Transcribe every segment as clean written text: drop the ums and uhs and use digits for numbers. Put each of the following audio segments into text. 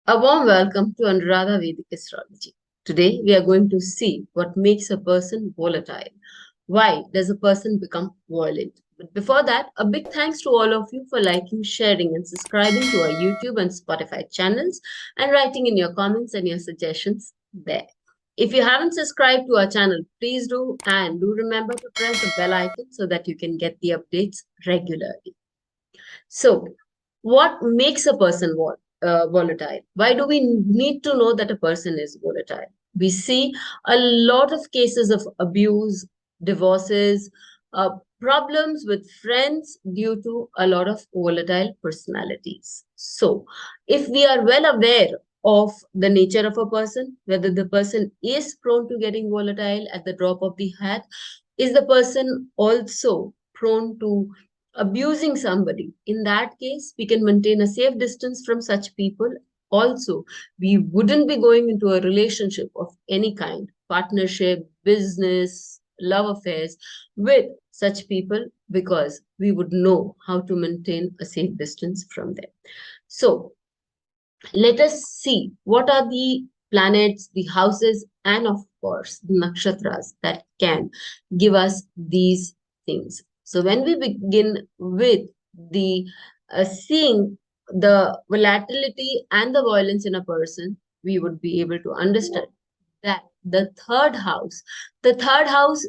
A warm welcome to Anuradha Vedic Astrology. Today we are going to see what makes a person volatile. Why does a person become violent? But before that, a big thanks to all of you for liking, sharing, and subscribing to our YouTube and Spotify channels and writing in your comments and your suggestions there. If you haven't subscribed to our channel, please do, and do remember to press the bell icon so that you can get the updates regularly. So, what makes a person volatile? Why do we need to know that a person is volatile? We see a lot of cases of abuse, divorces, problems with friends due to a lot of volatile personalities. So, if we are well aware of the nature of a person, whether the person is prone to getting volatile at the drop of the hat, is the person also prone to abusing somebody? In that case, we can maintain a safe distance from such people. Also, we wouldn't be going into a relationship of any kind, partnership, business, love affairs with such people, because we would know how to maintain a safe distance from them. So, let us see what are the planets, the houses, and of course, the nakshatras that can give us these things. So, when we begin with the seeing the volatility and the violence in a person, we would be able to understand that the third house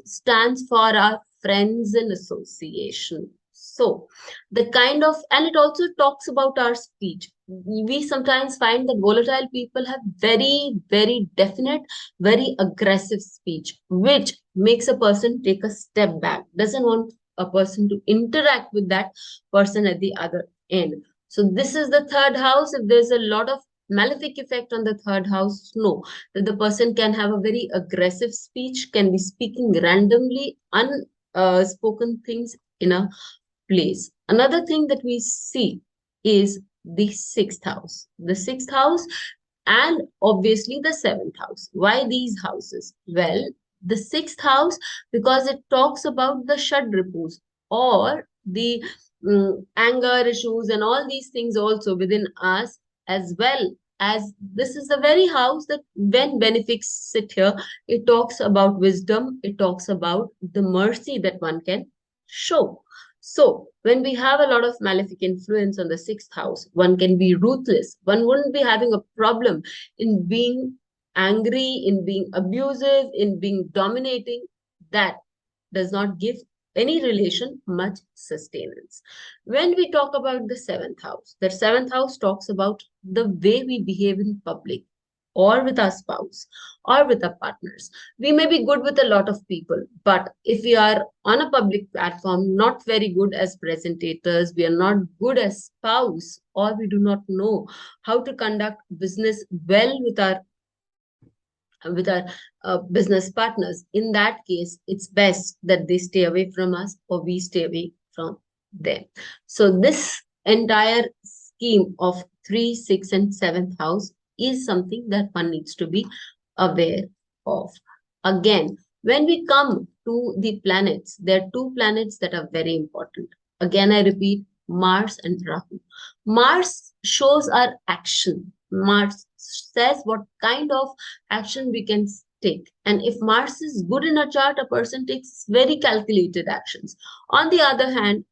stands for our friends and association. So, the kind of, and it also talks about our speech. We sometimes find that volatile people have very, very definite, very aggressive speech, which makes a person take a step back, doesn't want a person to interact with that person at the other end. So, this is the third house. If there's a lot of malefic effect on the third house, no, that the person can have a very aggressive speech, can be speaking randomly, unspoken things in a place. Another thing that we see is the sixth house. The sixth house and obviously the seventh house. Why these houses? Well, the sixth house, because it talks about the shadripus, or the anger issues and all these things also within us, as well as this is the very house that when benefics sit here, it talks about wisdom, it talks about the mercy that one can show. So, when we have a lot of malefic influence on the sixth house, one can be ruthless. One wouldn't be having a problem in being angry, in being abusive, in being dominating. That does not give any relation much sustenance. When we talk about the seventh house talks about the way we behave in public, or with our spouse, or with our partners. We may be good with a lot of people, but if we are on a public platform, not very good as presentators, we are not good as spouse, or we do not know how to conduct business well with our business partners. In that case, it's best that they stay away from us or we stay away from them. So this entire scheme of 3, 6, and 7th house is something that one needs to be aware of. Again, when we come to the planets, there are two planets that are very important. Again, I repeat, Mars and Rahu. Mars shows our action. Mars says what kind of action we can take. And if Mars is good in a chart, a person takes very calculated actions. On the other hand,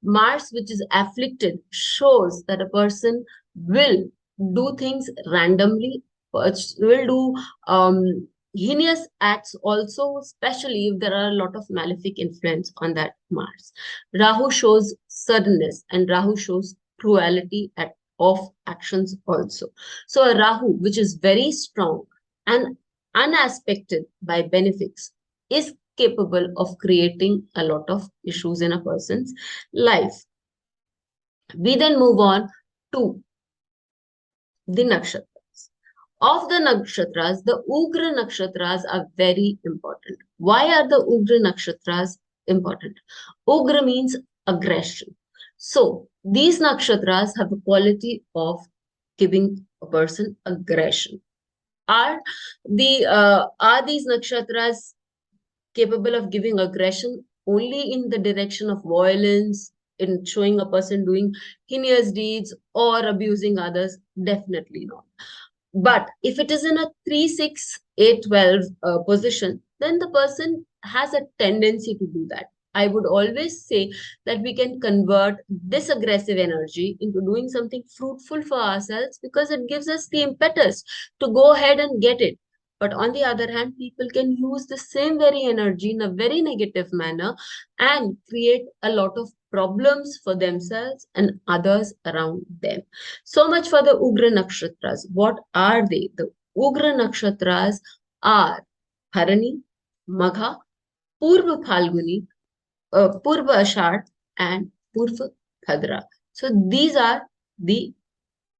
Mars, which is afflicted, shows that a person will do things randomly, will do heinous acts also, especially if there are a lot of malefic influence on that Mars. Rahu shows suddenness and Rahu shows cruelty of actions also. So a Rahu, which is very strong and unaspected by benefics, is capable of creating a lot of issues in a person's life. We then move on to the nakshatras. Of the nakshatras, the Ugra nakshatras are very important. Why are the Ugra nakshatras important? Ugra means aggression. So these nakshatras have the quality of giving a person aggression. Are these nakshatras capable of giving aggression only in the direction of violence, in showing a person doing heinous deeds or abusing others? Definitely not. But if it is in a 3, 6, 8, 12 position, then the person has a tendency to do that. I would always say that we can convert this aggressive energy into doing something fruitful for ourselves because it gives us the impetus to go ahead and get it. But on the other hand, people can use the same very energy in a very negative manner and create a lot of problems for themselves and others around them. So much for the Ugra Nakshatras. What are they? The Ugra Nakshatras are Bharani, Magha, Purva Phalguni, Purva Ashad, and Purva Bhadra. So these are the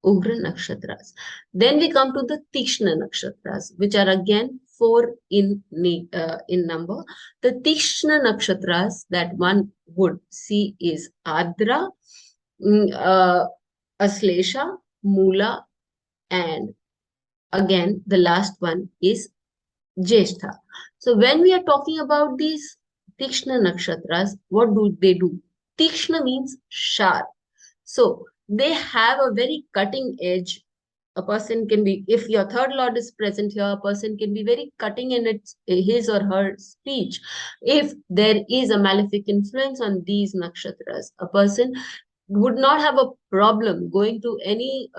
Ugra Nakshatras. Then we come to the Tikshna Nakshatras, which are again four in number. The Tikshna Nakshatras that one would see is Adra, Aslesha, Mula, and again the last one is Jyeshtha. So when we are talking about these Tikshna Nakshatras, what do they do? Tikshna means sharp. So they have a very cutting edge. A person can be, if your third lord is present here, a person can be very cutting in his or her speech. If there is a malefic influence on these nakshatras, a person would not have a problem going to any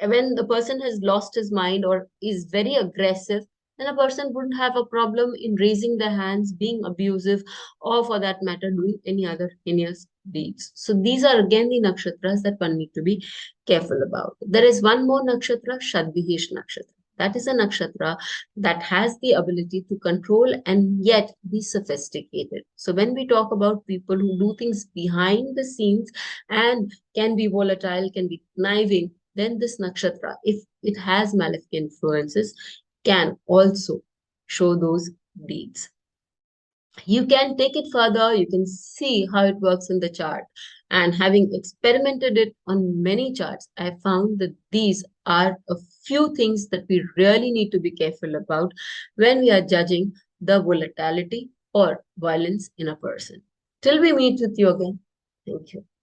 when the person has lost his mind or is very aggressive, then a person wouldn't have a problem in raising their hands, being abusive, or for that matter doing any other heinous deeds. So these are again the nakshatras that one need to be careful about. There is one more nakshatra, Shadvihesh nakshatra. That is a nakshatra that has the ability to control and yet be sophisticated. So when we talk about people who do things behind the scenes and can be volatile, can be conniving, then this nakshatra, if it has malefic influences, can also show those deeds. You can take it further, you can see how it works in the chart. And having experimented it on many charts, I found that these are a few things that we really need to be careful about when we are judging the volatility or violence in a person. Till we meet with you again, thank you.